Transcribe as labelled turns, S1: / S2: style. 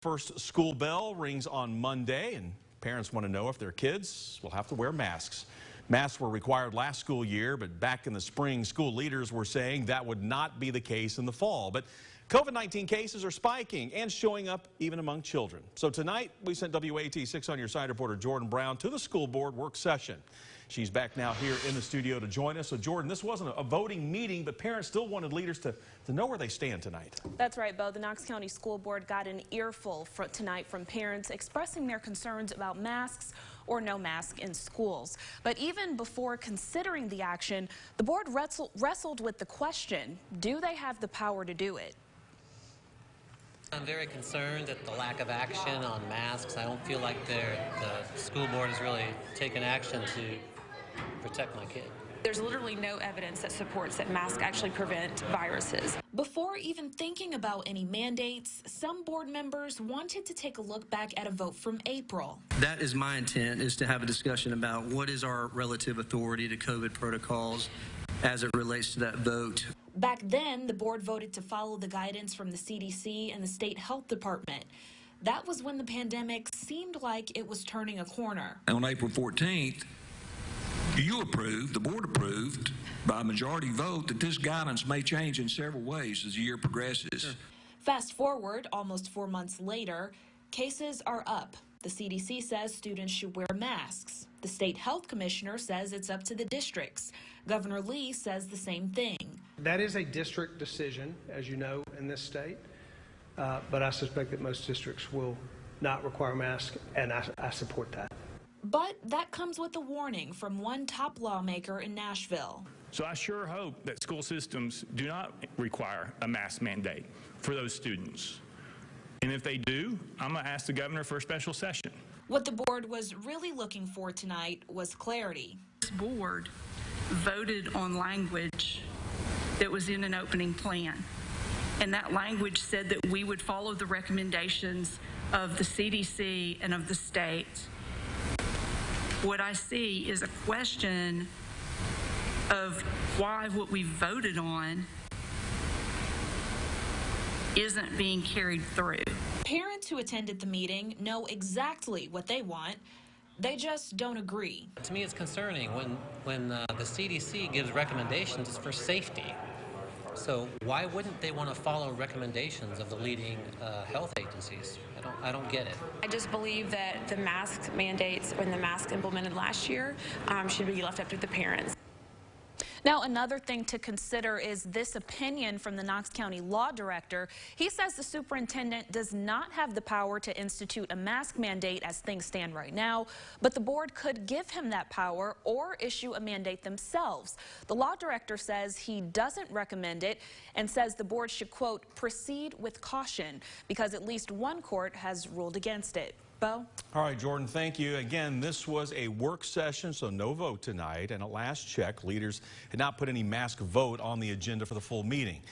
S1: First school bell rings on Monday, and parents want to know if their kids will have to wear masks. Masks were required last school year, but back in the spring, school leaders were saying that would not be the case in the fall. But COVID-19 cases are spiking and showing up even among children. So tonight, we sent WATE 6 on Your Side reporter Jordan Brown to the school board work session. She's back now here in the studio to join us. So Jordan, this wasn't a voting meeting, but parents still wanted leaders to know where they stand tonight.
S2: That's right, Bo. The Knox County School Board got an earful tonight from parents expressing their concerns about masks or no mask in schools. But even before considering the action, the board wrestled with the question, do they have the power to do it?
S3: I'm very concerned at the lack of action on masks. I don't feel like the school board has really taken action to protect my kid.
S2: There's literally no evidence that supports that masks actually prevent viruses. Before even thinking about any mandates, some board members wanted to take a look back at a vote from April.
S4: That is my intent, is to have a discussion about what is our relative authority to COVID protocols as it relates to that vote.
S2: Back then, the board voted to follow the guidance from the CDC and the state health department. That was when the pandemic seemed like it was turning a corner.
S5: On April 14th, the board approved by a majority vote that this guidance may change in several ways as the year progresses.
S2: Fast forward, almost 4 months later, cases are up. The CDC says students should wear masks. The state health commissioner says it's up to the districts. Governor Lee says the same thing.
S6: That is a district decision, as you know, in this state, but I suspect that most districts will not require masks, and I support that.
S2: But that comes with a warning from one top lawmaker in Nashville.
S7: So I sure hope that school systems do not require a mask mandate for those students. And if they do, I'm going to ask the governor for a special session.
S2: What the board was really looking for tonight was clarity.
S8: This board voted on language that was in an opening plan. And that language said that we would follow the recommendations of the CDC and of the state. What I see is a question of why what we voted on isn't being carried through.
S2: Parents who attended the meeting know exactly what they want. They just don't agree.
S3: To me, it's concerning when the CDC gives recommendations, it's for safety. So why wouldn't they want to follow recommendations of the leading health agencies? I don't get it.
S9: I just believe that the mask mandates and the mask implemented last year should be left up to the parents.
S2: Now, another thing to consider is this opinion from the Knox County Law Director. He says the superintendent does not have the power to institute a mask mandate as things stand right now, but the board could give him that power or issue a mandate themselves. The Law Director says he doesn't recommend it and says the board should, quote, proceed with caution because at least one court has ruled against it. Bo?
S1: All right, Jordan, thank you. Again, this was a work session, so no vote tonight. And at last check, leaders had not put any mask vote on the agenda for the full meeting.